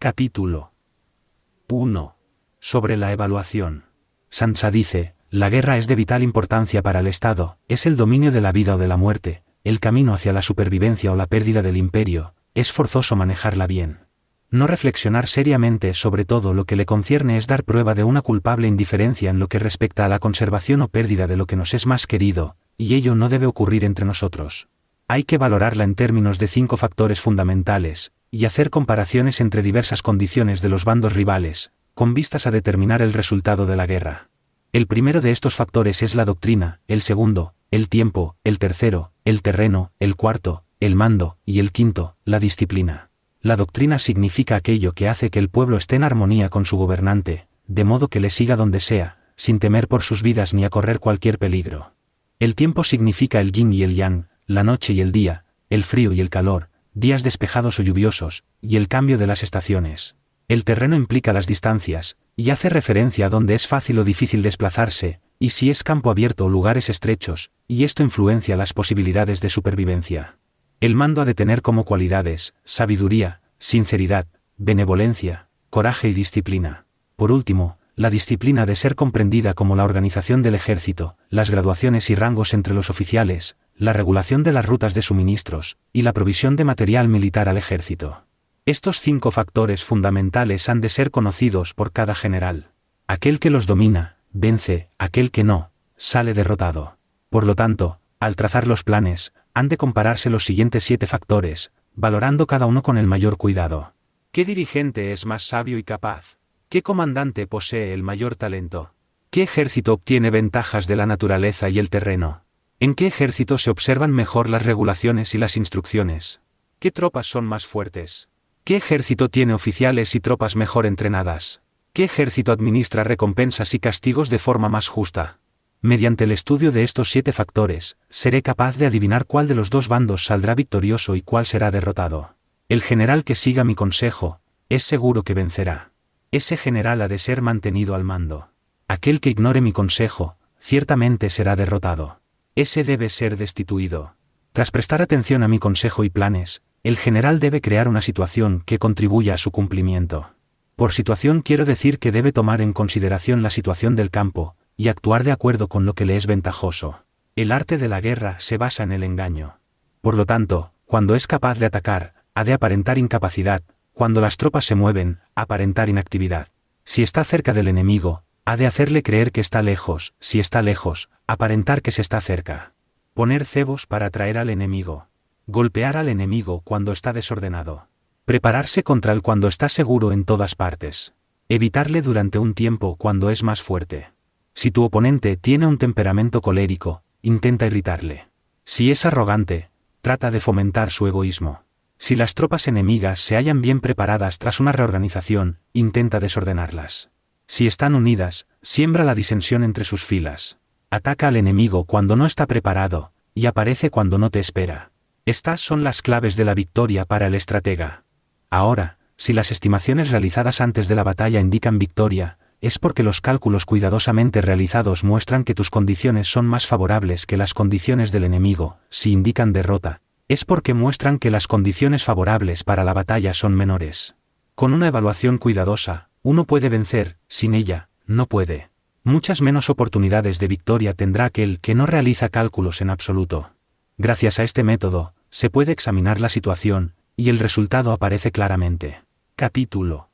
Capítulo 1. Sobre la evaluación. Sansa dice, la guerra es de vital importancia para el Estado, es el dominio de la vida o de la muerte, el camino hacia la supervivencia o la pérdida del imperio, es forzoso manejarla bien. No reflexionar seriamente sobre todo lo que le concierne es dar prueba de una culpable indiferencia en lo que respecta a la conservación o pérdida de lo que nos es más querido, y ello no debe ocurrir entre nosotros. Hay que valorarla en términos de 5 factores fundamentales, y hacer comparaciones entre diversas condiciones de los bandos rivales, con vistas a determinar el resultado de la guerra. El primero de estos factores es la doctrina, el segundo, el tiempo, el tercero, el terreno, el cuarto, el mando, y el quinto, la disciplina. La doctrina significa aquello que hace que el pueblo esté en armonía con su gobernante, de modo que le siga donde sea, sin temer por sus vidas ni a correr cualquier peligro. El tiempo significa el yin y el yang, la noche y el día, el frío y el calor, días despejados o lluviosos, y el cambio de las estaciones. El terreno implica las distancias, y hace referencia a dónde es fácil o difícil desplazarse, y si es campo abierto o lugares estrechos, y esto influencia las posibilidades de supervivencia. El mando ha de tener como cualidades, sabiduría, sinceridad, benevolencia, coraje y disciplina. Por último, la disciplina ha de ser comprendida como la organización del ejército, las graduaciones y rangos entre los oficiales, la regulación de las rutas de suministros, y la provisión de material militar al ejército. Estos 5 factores fundamentales han de ser conocidos por cada general. Aquel que los domina, vence, aquel que no, sale derrotado. Por lo tanto, al trazar los planes, han de compararse los siguientes 7 factores, valorando cada uno con el mayor cuidado. ¿Qué dirigente es más sabio y capaz? ¿Qué comandante posee el mayor talento? ¿Qué ejército obtiene ventajas de la naturaleza y el terreno? ¿En qué ejército se observan mejor las regulaciones y las instrucciones? ¿Qué tropas son más fuertes? ¿Qué ejército tiene oficiales y tropas mejor entrenadas? ¿Qué ejército administra recompensas y castigos de forma más justa? Mediante el estudio de estos 7 factores, seré capaz de adivinar cuál de los 2 bandos saldrá victorioso y cuál será derrotado. El general que siga mi consejo, es seguro que vencerá. Ese general ha de ser mantenido al mando. Aquel que ignore mi consejo, ciertamente será derrotado. Ese debe ser destituido. Tras prestar atención a mi consejo y planes, el general debe crear una situación que contribuya a su cumplimiento. Por situación quiero decir que debe tomar en consideración la situación del campo, y actuar de acuerdo con lo que le es ventajoso. El arte de la guerra se basa en el engaño. Por lo tanto, cuando es capaz de atacar, ha de aparentar incapacidad, cuando las tropas se mueven, aparentar inactividad. Si está cerca del enemigo, ha de hacerle creer que está lejos, si está lejos, aparentar que se está cerca. Poner cebos para atraer al enemigo. Golpear al enemigo cuando está desordenado. Prepararse contra él cuando está seguro en todas partes. Evitarle durante un tiempo cuando es más fuerte. Si tu oponente tiene un temperamento colérico, intenta irritarle. Si es arrogante, trata de fomentar su egoísmo. Si las tropas enemigas se hallan bien preparadas tras una reorganización, intenta desordenarlas. Si están unidas, siembra la disensión entre sus filas. Ataca al enemigo cuando no está preparado, y aparece cuando no te espera. Estas son las claves de la victoria para el estratega. Ahora, si las estimaciones realizadas antes de la batalla indican victoria, es porque los cálculos cuidadosamente realizados muestran que tus condiciones son más favorables que las condiciones del enemigo. Si indican derrota, es porque muestran que las condiciones favorables para la batalla son menores. Con una evaluación cuidadosa, uno puede vencer, sin ella, no puede. Muchas menos oportunidades de victoria tendrá aquel que no realiza cálculos en absoluto. Gracias a este método, se puede examinar la situación, y el resultado aparece claramente. Capítulo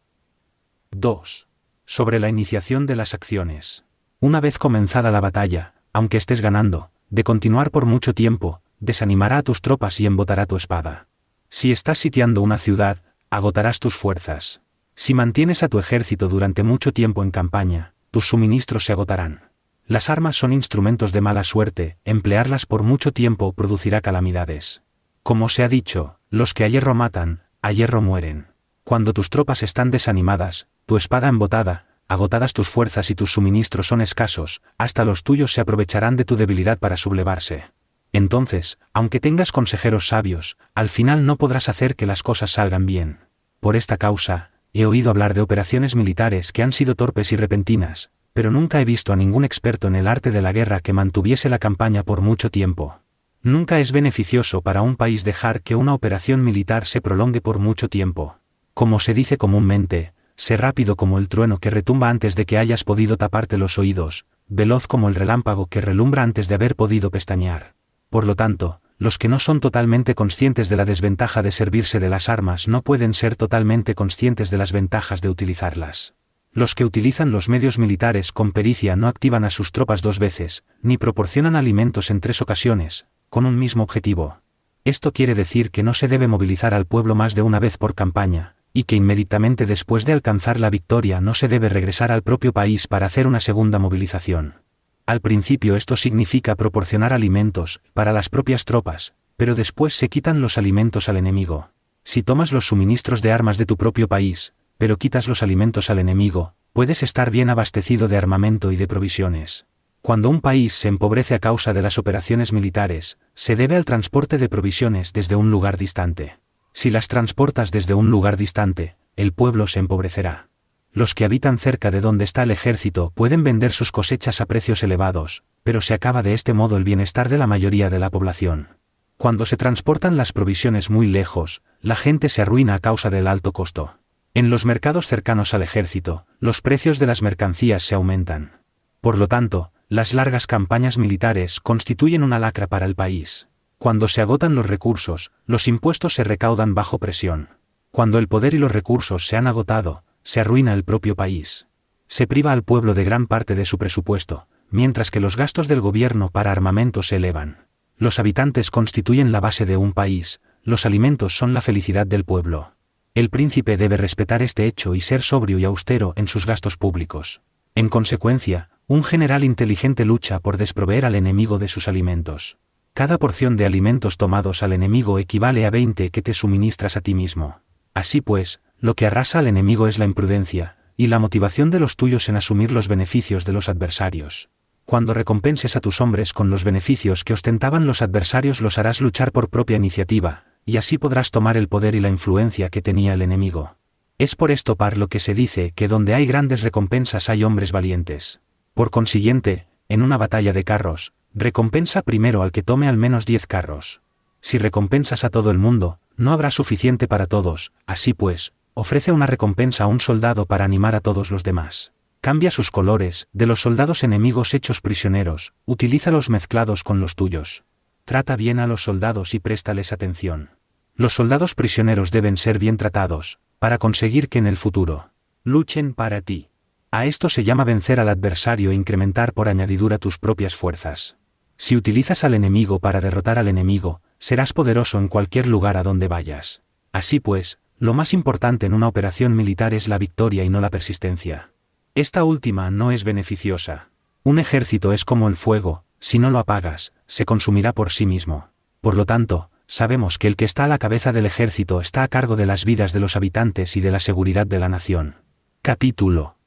2. Sobre la iniciación de las acciones. Una vez comenzada la batalla, aunque estés ganando, de continuar por mucho tiempo, desanimará a tus tropas y embotará tu espada. Si estás sitiando una ciudad, agotarás tus fuerzas. Si mantienes a tu ejército durante mucho tiempo en campaña, tus suministros se agotarán. Las armas son instrumentos de mala suerte, emplearlas por mucho tiempo producirá calamidades. Como se ha dicho, los que a hierro matan, a hierro mueren. Cuando tus tropas están desanimadas, tu espada embotada, agotadas tus fuerzas y tus suministros son escasos, hasta los tuyos se aprovecharán de tu debilidad para sublevarse. Entonces, aunque tengas consejeros sabios, al final no podrás hacer que las cosas salgan bien. Por esta causa, he oído hablar de operaciones militares que han sido torpes y repentinas, pero nunca he visto a ningún experto en el arte de la guerra que mantuviese la campaña por mucho tiempo. Nunca es beneficioso para un país dejar que una operación militar se prolongue por mucho tiempo. Como se dice comúnmente, sé rápido como el trueno que retumba antes de que hayas podido taparte los oídos, veloz como el relámpago que relumbra antes de haber podido pestañear. Por lo tanto, los que no son totalmente conscientes de la desventaja de servirse de las armas no pueden ser totalmente conscientes de las ventajas de utilizarlas. Los que utilizan los medios militares con pericia no activan a sus tropas 2 veces, ni proporcionan alimentos en 3 ocasiones, con un mismo objetivo. Esto quiere decir que no se debe movilizar al pueblo más de una vez por campaña, y que inmediatamente después de alcanzar la victoria no se debe regresar al propio país para hacer una segunda movilización. Al principio esto significa proporcionar alimentos para las propias tropas, pero después se quitan los alimentos al enemigo. Si tomas los suministros de armas de tu propio país, pero quitas los alimentos al enemigo, puedes estar bien abastecido de armamento y de provisiones. Cuando un país se empobrece a causa de las operaciones militares, se debe al transporte de provisiones desde un lugar distante. Si las transportas desde un lugar distante, el pueblo se empobrecerá. Los que habitan cerca de donde está el ejército pueden vender sus cosechas a precios elevados, pero se acaba de este modo el bienestar de la mayoría de la población. Cuando se transportan las provisiones muy lejos, la gente se arruina a causa del alto costo. En los mercados cercanos al ejército, los precios de las mercancías se aumentan. Por lo tanto, las largas campañas militares constituyen una lacra para el país. Cuando se agotan los recursos, los impuestos se recaudan bajo presión. Cuando el poder y los recursos se han agotado, se arruina el propio país. Se priva al pueblo de gran parte de su presupuesto, mientras que los gastos del gobierno para armamento se elevan. Los habitantes constituyen la base de un país, los alimentos son la felicidad del pueblo. El príncipe debe respetar este hecho y ser sobrio y austero en sus gastos públicos. En consecuencia, un general inteligente lucha por desproveer al enemigo de sus alimentos. Cada porción de alimentos tomados al enemigo equivale a 20 que te suministras a ti mismo. Así pues, lo que arrasa al enemigo es la imprudencia, y la motivación de los tuyos en asumir los beneficios de los adversarios. Cuando recompenses a tus hombres con los beneficios que ostentaban los adversarios los harás luchar por propia iniciativa, y así podrás tomar el poder y la influencia que tenía el enemigo. Es por esto par lo que se dice que donde hay grandes recompensas hay hombres valientes. Por consiguiente, en una batalla de carros, recompensa primero al que tome al menos 10 carros. Si recompensas a todo el mundo, no habrá suficiente para todos, así pues, ofrece una recompensa a un soldado para animar a todos los demás. Cambia sus colores, de los soldados enemigos hechos prisioneros, utilízalos mezclados con los tuyos. Trata bien a los soldados y préstales atención. Los soldados prisioneros deben ser bien tratados, para conseguir que en el futuro luchen para ti. A esto se llama vencer al adversario e incrementar por añadidura tus propias fuerzas. Si utilizas al enemigo para derrotar al enemigo, serás poderoso en cualquier lugar a donde vayas. Así pues, lo más importante en una operación militar es la victoria y no la persistencia. Esta última no es beneficiosa. Un ejército es como el fuego, si no lo apagas, se consumirá por sí mismo. Por lo tanto, sabemos que el que está a la cabeza del ejército está a cargo de las vidas de los habitantes y de la seguridad de la nación. Capítulo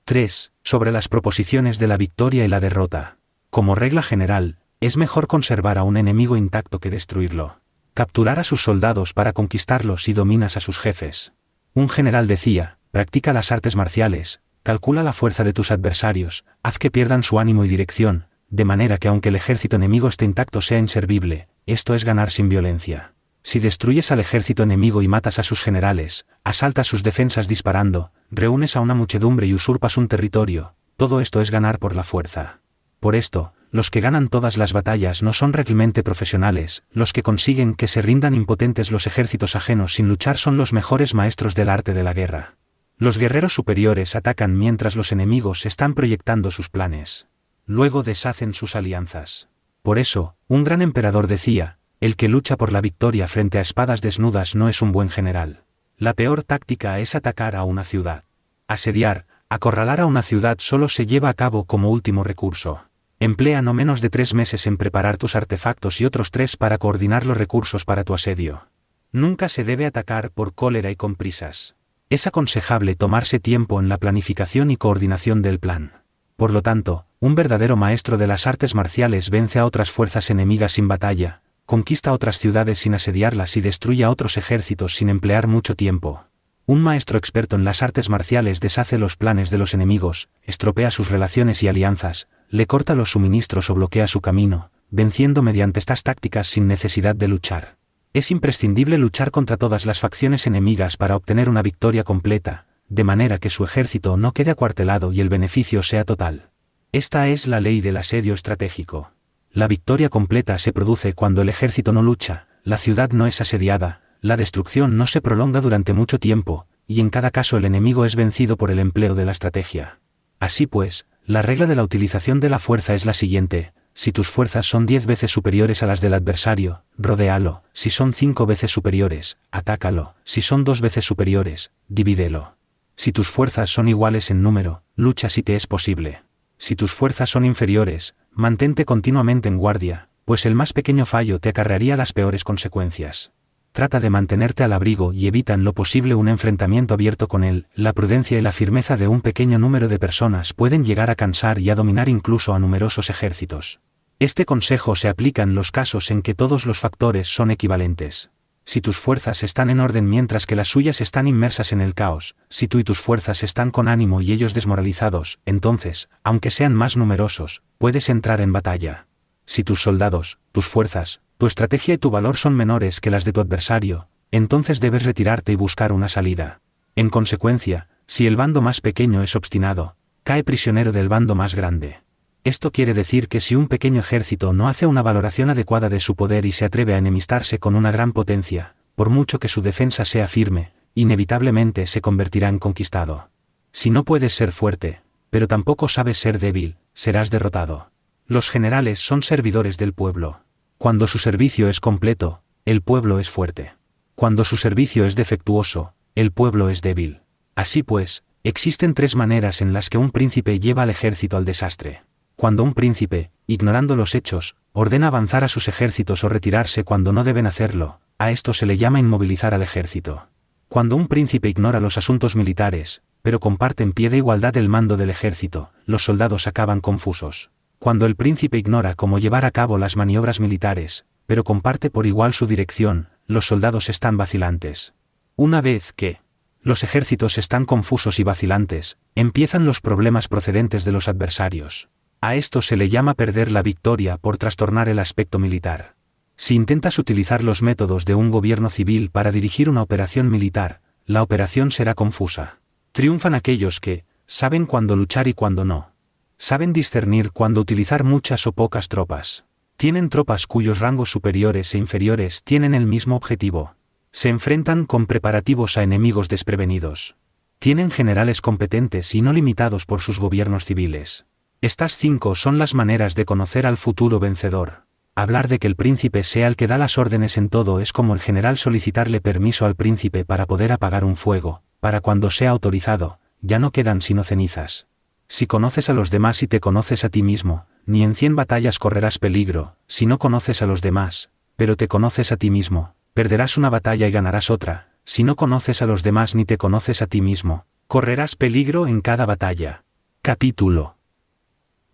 3. Sobre las proposiciones de la victoria y la derrota. Como regla general, es mejor conservar a un enemigo intacto que destruirlo. Capturar a sus soldados para conquistarlos si dominas a sus jefes. Un general decía, practica las artes marciales, calcula la fuerza de tus adversarios, haz que pierdan su ánimo y dirección, de manera que aunque el ejército enemigo esté intacto sea inservible, esto es ganar sin violencia. Si destruyes al ejército enemigo y matas a sus generales, asaltas sus defensas disparando, reúnes a una muchedumbre y usurpas un territorio, todo esto es ganar por la fuerza. Por esto, los que ganan todas las batallas no son realmente profesionales, los que consiguen que se rindan impotentes los ejércitos ajenos sin luchar son los mejores maestros del arte de la guerra. Los guerreros superiores atacan mientras los enemigos están proyectando sus planes. Luego deshacen sus alianzas. Por eso, un gran emperador decía, el que lucha por la victoria frente a espadas desnudas no es un buen general. La peor táctica es atacar a una ciudad. Asediar, acorralar a una ciudad solo se lleva a cabo como último recurso. Emplea no menos de 3 meses en preparar tus artefactos y otros 3 para coordinar los recursos para tu asedio. Nunca se debe atacar por cólera y con prisas. Es aconsejable tomarse tiempo en la planificación y coordinación del plan. Por lo tanto, un verdadero maestro de las artes marciales vence a otras fuerzas enemigas sin batalla, conquista otras ciudades sin asediarlas y destruye a otros ejércitos sin emplear mucho tiempo. Un maestro experto en las artes marciales deshace los planes de los enemigos, estropea sus relaciones y alianzas, le corta los suministros o bloquea su camino, venciendo mediante estas tácticas sin necesidad de luchar. Es imprescindible luchar contra todas las facciones enemigas para obtener una victoria completa, de manera que su ejército no quede acuartelado y el beneficio sea total. Esta es la ley del asedio estratégico. La victoria completa se produce cuando el ejército no lucha, la ciudad no es asediada, la destrucción no se prolonga durante mucho tiempo, y en cada caso el enemigo es vencido por el empleo de la estrategia. Así pues, la regla de la utilización de la fuerza es la siguiente: si tus fuerzas son 10 veces superiores a las del adversario, rodéalo; si son 5 veces superiores, atácalo; si son 2 veces superiores, divídelo. Si tus fuerzas son iguales en número, lucha si te es posible. Si tus fuerzas son inferiores, mantente continuamente en guardia, pues el más pequeño fallo te acarrearía las peores consecuencias. Trata de mantenerte al abrigo y evita en lo posible un enfrentamiento abierto con él. La prudencia y la firmeza de un pequeño número de personas pueden llegar a cansar y a dominar incluso a numerosos ejércitos. Este consejo se aplica en los casos en que todos los factores son equivalentes. Si tus fuerzas están en orden mientras que las suyas están inmersas en el caos, si tú y tus fuerzas están con ánimo y ellos desmoralizados, entonces, aunque sean más numerosos, puedes entrar en batalla. Si tus soldados, tus fuerzas, tu estrategia y tu valor son menores que las de tu adversario, entonces debes retirarte y buscar una salida. En consecuencia, si el bando más pequeño es obstinado, cae prisionero del bando más grande. Esto quiere decir que si un pequeño ejército no hace una valoración adecuada de su poder y se atreve a enemistarse con una gran potencia, por mucho que su defensa sea firme, inevitablemente se convertirá en conquistado. Si no puedes ser fuerte, pero tampoco sabes ser débil, serás derrotado. Los generales son servidores del pueblo. Cuando su servicio es completo, el pueblo es fuerte. Cuando su servicio es defectuoso, el pueblo es débil. Así pues, existen 3 maneras en las que un príncipe lleva al ejército al desastre. Cuando un príncipe, ignorando los hechos, ordena avanzar a sus ejércitos o retirarse cuando no deben hacerlo, a esto se le llama inmovilizar al ejército. Cuando un príncipe ignora los asuntos militares, pero comparte en pie de igualdad el mando del ejército, los soldados acaban confusos. Cuando el príncipe ignora cómo llevar a cabo las maniobras militares, pero comparte por igual su dirección, los soldados están vacilantes. Una vez que los ejércitos están confusos y vacilantes, empiezan los problemas procedentes de los adversarios. A esto se le llama perder la victoria por trastornar el aspecto militar. Si intentas utilizar los métodos de un gobierno civil para dirigir una operación militar, la operación será confusa. Triunfan aquellos que saben cuándo luchar y cuándo no. Saben discernir cuándo utilizar muchas o pocas tropas. Tienen tropas cuyos rangos superiores e inferiores tienen el mismo objetivo. Se enfrentan con preparativos a enemigos desprevenidos. Tienen generales competentes y no limitados por sus gobiernos civiles. Estas 5 son las maneras de conocer al futuro vencedor. Hablar de que el príncipe sea el que da las órdenes en todo es como el general solicitarle permiso al príncipe para poder apagar un fuego. Para cuando sea autorizado, ya no quedan sino cenizas. Si conoces a los demás y te conoces a ti mismo, ni en 100 batallas correrás peligro. Si no conoces a los demás, pero te conoces a ti mismo, perderás una batalla y ganarás otra. Si no conoces a los demás ni te conoces a ti mismo, correrás peligro en cada batalla. Capítulo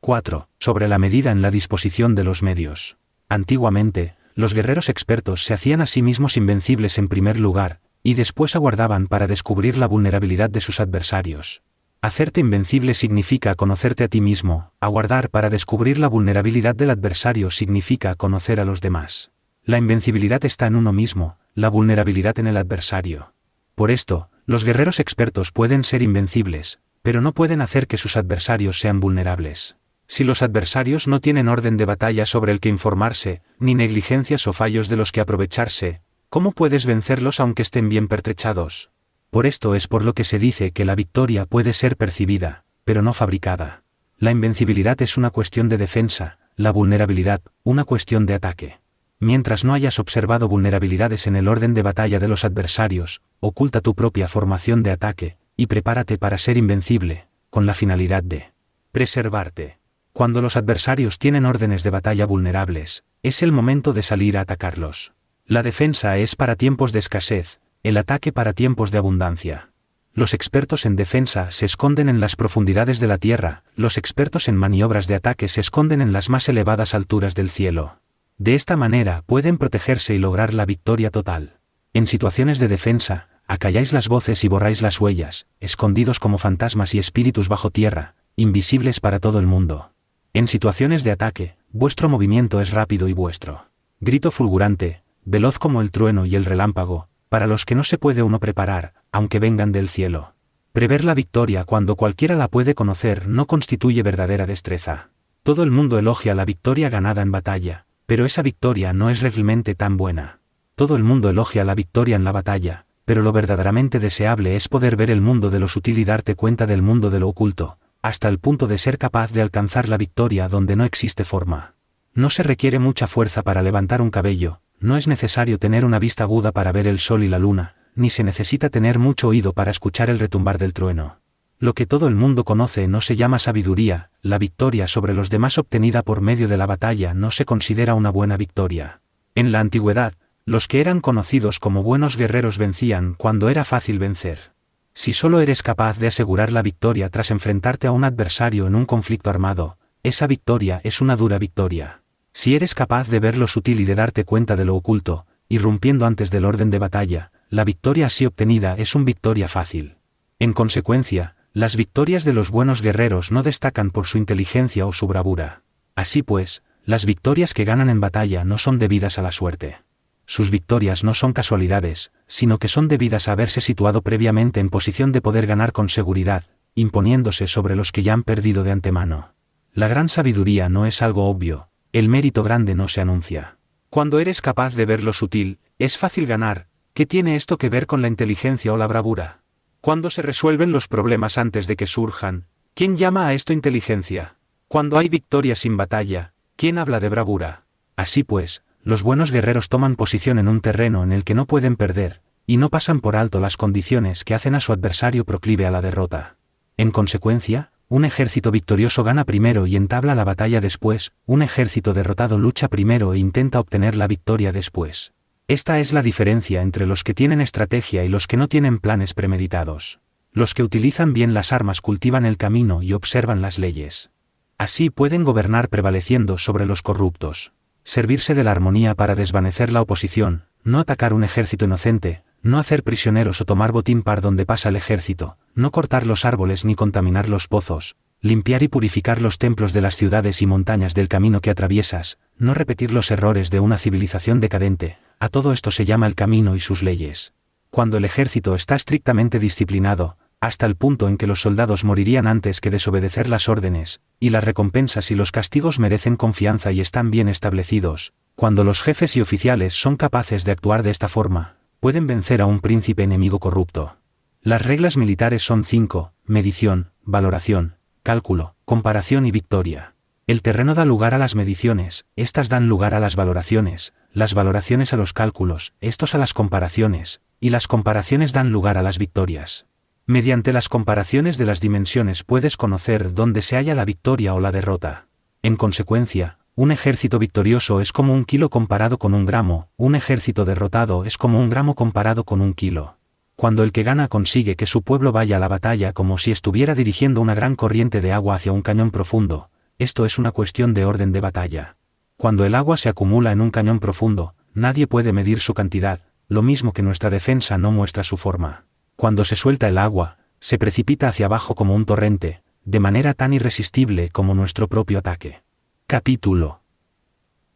4. Sobre la medida en la disposición de los medios. Antiguamente, los guerreros expertos se hacían a sí mismos invencibles en primer lugar, y después aguardaban para descubrir la vulnerabilidad de sus adversarios. Hacerte invencible significa conocerte a ti mismo, aguardar para descubrir la vulnerabilidad del adversario significa conocer a los demás. La invencibilidad está en uno mismo, la vulnerabilidad en el adversario. Por esto, los guerreros expertos pueden ser invencibles, pero no pueden hacer que sus adversarios sean vulnerables. Si los adversarios no tienen orden de batalla sobre el que informarse, ni negligencias o fallos de los que aprovecharse, ¿cómo puedes vencerlos aunque estén bien pertrechados? Por esto es por lo que se dice que la victoria puede ser percibida, pero no fabricada. La invencibilidad es una cuestión de defensa, la vulnerabilidad, una cuestión de ataque. Mientras no hayas observado vulnerabilidades en el orden de batalla de los adversarios, oculta tu propia formación de ataque, y prepárate para ser invencible, con la finalidad de preservarte. Cuando los adversarios tienen órdenes de batalla vulnerables, es el momento de salir a atacarlos. La defensa es para tiempos de escasez, el ataque para tiempos de abundancia. Los expertos en defensa se esconden en las profundidades de la tierra, los expertos en maniobras de ataque se esconden en las más elevadas alturas del cielo. De esta manera pueden protegerse y lograr la victoria total. En situaciones de defensa, acalláis las voces y borráis las huellas, escondidos como fantasmas y espíritus bajo tierra, invisibles para todo el mundo. En situaciones de ataque, vuestro movimiento es rápido y vuestro grito fulgurante, veloz como el trueno y el relámpago, para los que no se puede uno preparar, aunque vengan del cielo. Prever la victoria cuando cualquiera la puede conocer no constituye verdadera destreza. Todo el mundo elogia la victoria ganada en batalla, pero esa victoria no es realmente tan buena. Todo el mundo elogia la victoria en la batalla, pero lo verdaderamente deseable es poder ver el mundo de lo sutil y darte cuenta del mundo de lo oculto, hasta el punto de ser capaz de alcanzar la victoria donde no existe forma. No se requiere mucha fuerza para levantar un cabello, no es necesario tener una vista aguda para ver el sol y la luna, ni se necesita tener mucho oído para escuchar el retumbar del trueno. Lo que todo el mundo conoce no se llama sabiduría, la victoria sobre los demás obtenida por medio de la batalla no se considera una buena victoria. En la antigüedad, los que eran conocidos como buenos guerreros vencían cuando era fácil vencer. Si solo eres capaz de asegurar la victoria tras enfrentarte a un adversario en un conflicto armado, esa victoria es una dura victoria. Si eres capaz de ver lo sutil y de darte cuenta de lo oculto, irrumpiendo antes del orden de batalla, la victoria así obtenida es una victoria fácil. En consecuencia, las victorias de los buenos guerreros no destacan por su inteligencia o su bravura. Así pues, las victorias que ganan en batalla no son debidas a la suerte. Sus victorias no son casualidades, sino que son debidas a haberse situado previamente en posición de poder ganar con seguridad, imponiéndose sobre los que ya han perdido de antemano. La gran sabiduría no es algo obvio, el mérito grande no se anuncia. Cuando eres capaz de ver lo sutil, es fácil ganar. ¿Qué tiene esto que ver con la inteligencia o la bravura? Cuando se resuelven los problemas antes de que surjan, ¿quién llama a esto inteligencia? Cuando hay victoria sin batalla, ¿quién habla de bravura? Así pues, los buenos guerreros toman posición en un terreno en el que no pueden perder, y no pasan por alto las condiciones que hacen a su adversario proclive a la derrota. En consecuencia, un ejército victorioso gana primero y entabla la batalla después, un ejército derrotado lucha primero e intenta obtener la victoria después. Esta es la diferencia entre los que tienen estrategia y los que no tienen planes premeditados. Los que utilizan bien las armas cultivan el camino y observan las leyes. Así pueden gobernar prevaleciendo sobre los corruptos. Servirse de la armonía para desvanecer la oposición, no atacar un ejército inocente, no hacer prisioneros o tomar botín par donde pasa el ejército, no cortar los árboles ni contaminar los pozos, limpiar y purificar los templos de las ciudades y montañas del camino que atraviesas, no repetir los errores de una civilización decadente, a todo esto se llama el camino y sus leyes. Cuando el ejército está estrictamente disciplinado, hasta el punto en que los soldados morirían antes que desobedecer las órdenes, y las recompensas y los castigos merecen confianza y están bien establecidos, cuando los jefes y oficiales son capaces de actuar de esta forma, pueden vencer a un príncipe enemigo corrupto. Las reglas militares son 5, medición, valoración, cálculo, comparación y victoria. El terreno da lugar a las mediciones, estas dan lugar a las valoraciones a los cálculos, estos a las comparaciones, y las comparaciones dan lugar a las victorias. Mediante las comparaciones de las dimensiones puedes conocer dónde se halla la victoria o la derrota. En consecuencia, un ejército victorioso es como 1 kilo comparado con 1 gramo, un ejército derrotado es como 1 gramo comparado con 1 kilo. Cuando el que gana consigue que su pueblo vaya a la batalla como si estuviera dirigiendo una gran corriente de agua hacia un cañón profundo, esto es una cuestión de orden de batalla. Cuando el agua se acumula en un cañón profundo, nadie puede medir su cantidad, lo mismo que nuestra defensa no muestra su forma. Cuando se suelta el agua, se precipita hacia abajo como un torrente, de manera tan irresistible como nuestro propio ataque. Capítulo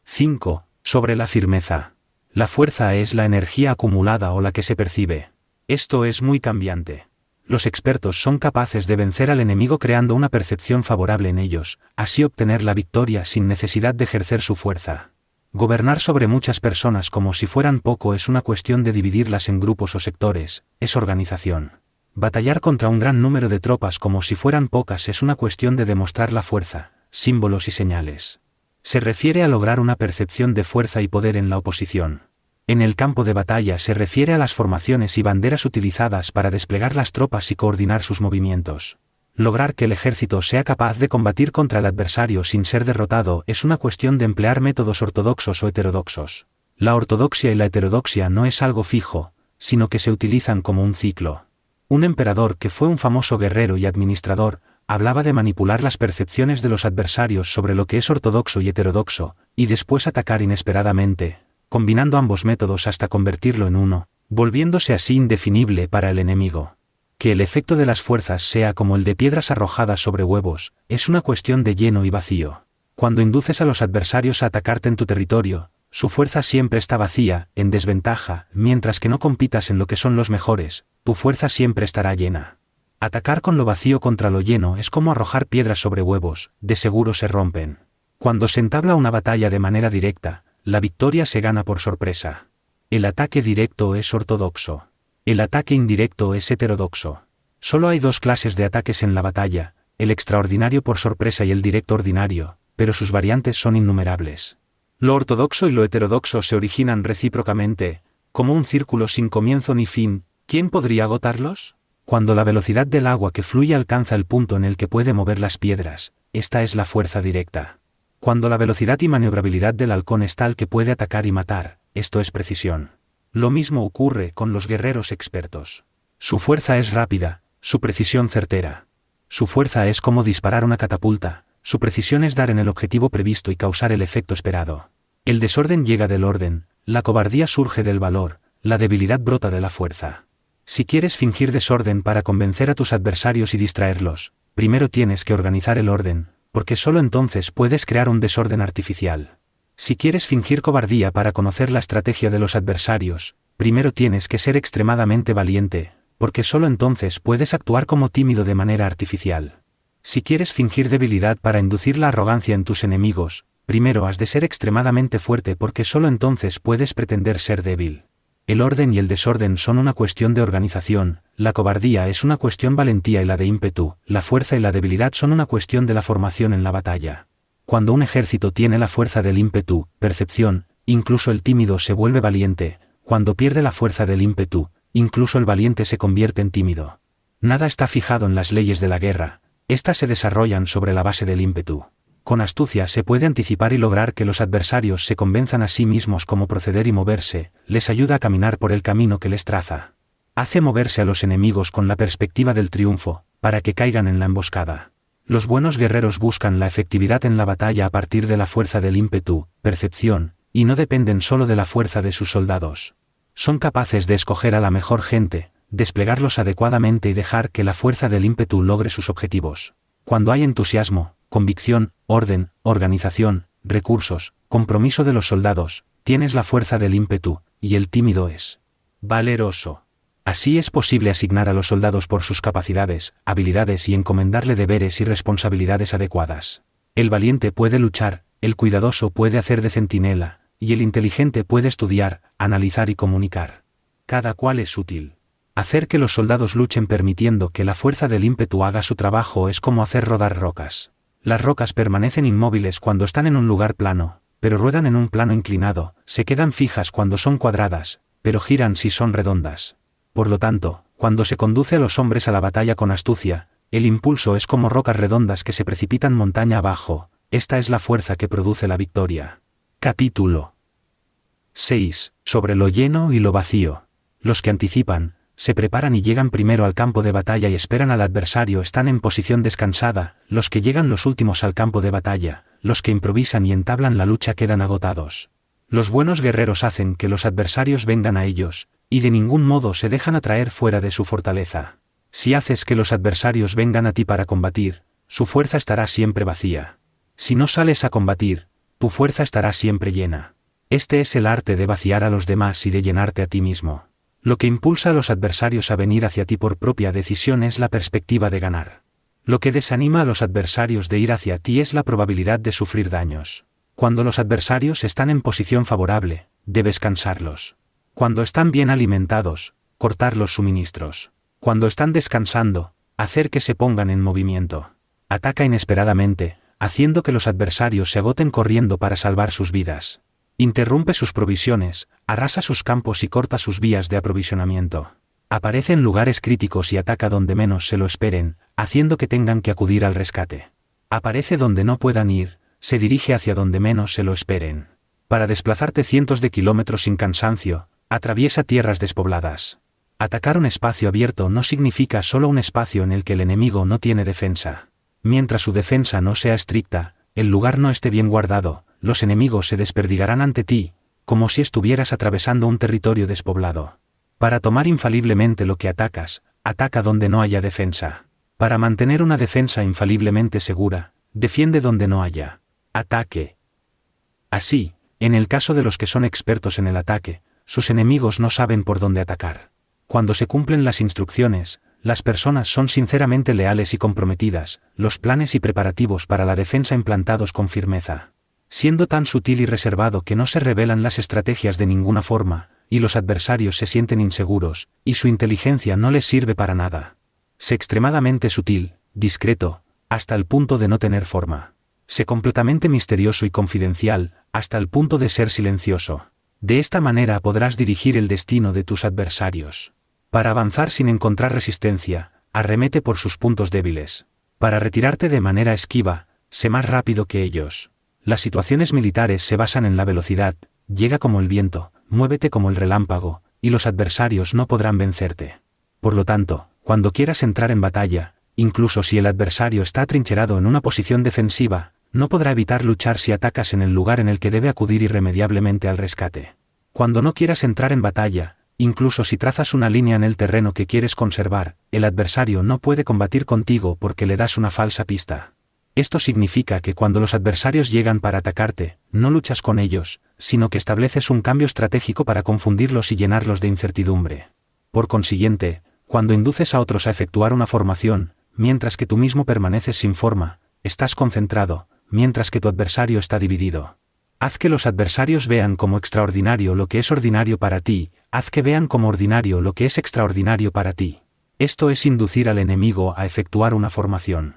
5. Sobre la firmeza. La fuerza es la energía acumulada o la que se percibe. Esto es muy cambiante. Los expertos son capaces de vencer al enemigo creando una percepción favorable en ellos, así obtener la victoria sin necesidad de ejercer su fuerza. Gobernar sobre muchas personas como si fueran poco es una cuestión de dividirlas en grupos o sectores, es organización. Batallar contra un gran número de tropas como si fueran pocas es una cuestión de demostrar la fuerza, símbolos y señales. Se refiere a lograr una percepción de fuerza y poder en la oposición. En el campo de batalla se refiere a las formaciones y banderas utilizadas para desplegar las tropas y coordinar sus movimientos. Lograr que el ejército sea capaz de combatir contra el adversario sin ser derrotado es una cuestión de emplear métodos ortodoxos o heterodoxos. La ortodoxia y la heterodoxia no es algo fijo, sino que se utilizan como un ciclo. Un emperador que fue un famoso guerrero y administrador, hablaba de manipular las percepciones de los adversarios sobre lo que es ortodoxo y heterodoxo, y después atacar inesperadamente, combinando ambos métodos hasta convertirlo en uno, volviéndose así indefinible para el enemigo. Que el efecto de las fuerzas sea como el de piedras arrojadas sobre huevos, es una cuestión de lleno y vacío. Cuando induces a los adversarios a atacarte en tu territorio, Su fuerza siempre está vacía, en desventaja, mientras que no compitas en lo que son los mejores, tu fuerza siempre estará llena. Atacar con lo vacío contra lo lleno es como arrojar piedras sobre huevos, de seguro se rompen. Cuando se entabla una batalla de manera directa, la victoria se gana por sorpresa. El ataque directo es ortodoxo. El ataque indirecto es heterodoxo. Solo hay dos clases de ataques en la batalla, el extraordinario por sorpresa y el directo ordinario, pero sus variantes son innumerables. Lo ortodoxo y lo heterodoxo se originan recíprocamente, como un círculo sin comienzo ni fin. ¿Quién podría agotarlos? Cuando la velocidad del agua que fluye alcanza el punto en el que puede mover las piedras, esta es la fuerza directa. Cuando la velocidad y maniobrabilidad del halcón es tal que puede atacar y matar, esto es precisión. Lo mismo ocurre con los guerreros expertos. Su fuerza es rápida, su precisión certera. Su fuerza es como disparar una catapulta, su precisión es dar en el objetivo previsto y causar el efecto esperado. El desorden llega del orden, la cobardía surge del valor, la debilidad brota de la fuerza. Si quieres fingir desorden para convencer a tus adversarios y distraerlos, primero tienes que organizar el orden, porque solo entonces puedes crear un desorden artificial. Si quieres fingir cobardía para conocer la estrategia de los adversarios, primero tienes que ser extremadamente valiente, porque solo entonces puedes actuar como tímido de manera artificial. Si quieres fingir debilidad para inducir la arrogancia en tus enemigos, primero has de ser extremadamente fuerte porque solo entonces puedes pretender ser débil. El orden y el desorden son una cuestión de organización, la cobardía es una cuestión valentía y la de ímpetu, la fuerza y la debilidad son una cuestión de la formación en la batalla. Cuando un ejército tiene la fuerza del ímpetu, percepción, incluso el tímido se vuelve valiente, cuando pierde la fuerza del ímpetu, incluso el valiente se convierte en tímido. Nada está fijado en las leyes de la guerra, estas se desarrollan sobre la base del ímpetu. Con astucia se puede anticipar y lograr que los adversarios se convenzan a sí mismos cómo proceder y moverse, les ayuda a caminar por el camino que les traza. Hace moverse a los enemigos con la perspectiva del triunfo, para que caigan en la emboscada. Los buenos guerreros buscan la efectividad en la batalla a partir de la fuerza del ímpetu, percepción, y no dependen solo de la fuerza de sus soldados. Son capaces de escoger a la mejor gente, desplegarlos adecuadamente y dejar que la fuerza del ímpetu logre sus objetivos. Cuando hay entusiasmo, convicción, orden, organización, recursos, compromiso de los soldados, tienes la fuerza del ímpetu, y el tímido es valeroso. Así es posible asignar a los soldados por sus capacidades, habilidades y encomendarle deberes y responsabilidades adecuadas. El valiente puede luchar, el cuidadoso puede hacer de centinela, y el inteligente puede estudiar, analizar y comunicar. Cada cual es útil. Hacer que los soldados luchen permitiendo que la fuerza del ímpetu haga su trabajo es como hacer rodar rocas. Las rocas permanecen inmóviles cuando están en un lugar plano, pero ruedan en un plano inclinado, se quedan fijas cuando son cuadradas, pero giran si son redondas. Por lo tanto, cuando se conduce a los hombres a la batalla con astucia, el impulso es como rocas redondas que se precipitan montaña abajo, esta es la fuerza que produce la victoria. Capítulo 6. Sobre lo lleno y lo vacío. Los que anticipan, se preparan y llegan primero al campo de batalla y esperan al adversario están en posición descansada, los que llegan los últimos al campo de batalla, los que improvisan y entablan la lucha quedan agotados. Los buenos guerreros hacen que los adversarios vengan a ellos, y de ningún modo se dejan atraer fuera de su fortaleza. Si haces que los adversarios vengan a ti para combatir, su fuerza estará siempre vacía. Si no sales a combatir, tu fuerza estará siempre llena. Este es el arte de vaciar a los demás y de llenarte a ti mismo. Lo que impulsa a los adversarios a venir hacia ti por propia decisión es la perspectiva de ganar. Lo que desanima a los adversarios de ir hacia ti es la probabilidad de sufrir daños. Cuando los adversarios están en posición favorable, debes cansarlos. Cuando están bien alimentados, cortar los suministros. Cuando están descansando, hacer que se pongan en movimiento. Ataca inesperadamente, haciendo que los adversarios se agoten corriendo para salvar sus vidas. Interrumpe sus provisiones, arrasa sus campos y corta sus vías de aprovisionamiento. Aparece en lugares críticos y ataca donde menos se lo esperen, haciendo que tengan que acudir al rescate. Aparece donde no puedan ir, se dirige hacia donde menos se lo esperen. Para desplazarte cientos de kilómetros sin cansancio, atraviesa tierras despobladas. Atacar un espacio abierto no significa solo un espacio en el que el enemigo no tiene defensa. Mientras su defensa no sea estricta, el lugar no esté bien guardado, los enemigos se desperdigarán ante ti, como si estuvieras atravesando un territorio despoblado. Para tomar infaliblemente lo que atacas, ataca donde no haya defensa. Para mantener una defensa infaliblemente segura, defiende donde no haya ataque. Así, En el caso de los que son expertos en el ataque, sus enemigos no saben por dónde atacar. Cuando se cumplen las instrucciones, las personas son sinceramente leales y comprometidas, los planes y preparativos para la defensa implantados con firmeza. Siendo tan sutil y reservado que no se revelan las estrategias de ninguna forma, y los adversarios se sienten inseguros, y su inteligencia no les sirve para nada. Sé extremadamente sutil, discreto, hasta el punto de no tener forma. Sé completamente misterioso y confidencial, hasta el punto de ser silencioso. De esta manera podrás dirigir el destino de tus adversarios. Para avanzar sin encontrar resistencia, arremete por sus puntos débiles. Para retirarte de manera esquiva, sé más rápido que ellos. Las situaciones militares se basan en la velocidad, llega como el viento, muévete como el relámpago, y los adversarios no podrán vencerte. Por lo tanto, cuando quieras entrar en batalla, incluso si el adversario está atrincherado en una posición defensiva, no podrá evitar luchar si atacas en el lugar en el que debe acudir irremediablemente al rescate. Cuando no quieras entrar en batalla, incluso si trazas una línea en el terreno que quieres conservar, el adversario no puede combatir contigo porque le das una falsa pista. Esto significa que cuando los adversarios llegan para atacarte, no luchas con ellos, sino que estableces un cambio estratégico para confundirlos y llenarlos de incertidumbre. Por consiguiente, cuando induces a otros a efectuar una formación, mientras que tú mismo permaneces sin forma, estás concentrado, mientras que tu adversario está dividido. Haz que los adversarios vean como extraordinario lo que es ordinario para ti, haz que vean como ordinario lo que es extraordinario para ti. Esto es inducir al enemigo a efectuar una formación.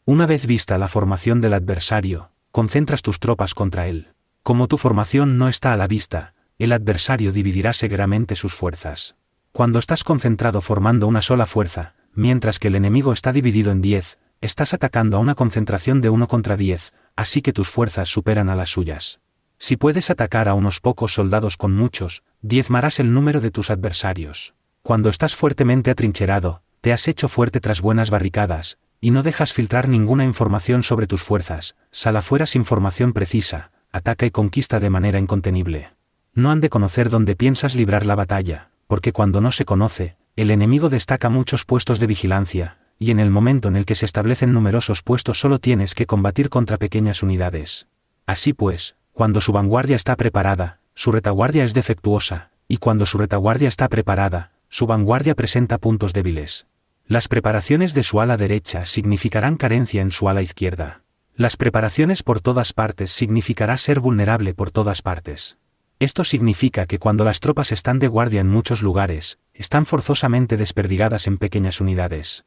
Una vez vista la formación del adversario, concentras tus tropas contra él. Como tu formación no está a la vista, el adversario dividirá severamente sus fuerzas. Cuando estás concentrado formando una sola fuerza, mientras que el enemigo está dividido en 10, estás atacando a una concentración de 1 contra 10, así que tus fuerzas superan a las suyas. Si puedes atacar a unos pocos soldados con muchos, diezmarás el número de tus adversarios. Cuando estás fuertemente atrincherado, te has hecho fuerte tras buenas barricadas, y no dejas filtrar ninguna información sobre tus fuerzas, sal afuera sin formación precisa, ataca y conquista de manera incontenible. No han de conocer dónde piensas librar la batalla, porque cuando no se conoce, el enemigo destaca muchos puestos de vigilancia, y en el momento en el que se establecen numerosos puestos solo tienes que combatir contra pequeñas unidades. Así pues, cuando su vanguardia está preparada, su retaguardia es defectuosa, y cuando su retaguardia está preparada, su vanguardia presenta puntos débiles. Las preparaciones de su ala derecha significarán carencia en su ala izquierda. Las preparaciones por todas partes significará ser vulnerable por todas partes. Esto significa que cuando las tropas están de guardia en muchos lugares, están forzosamente desperdigadas en pequeñas unidades.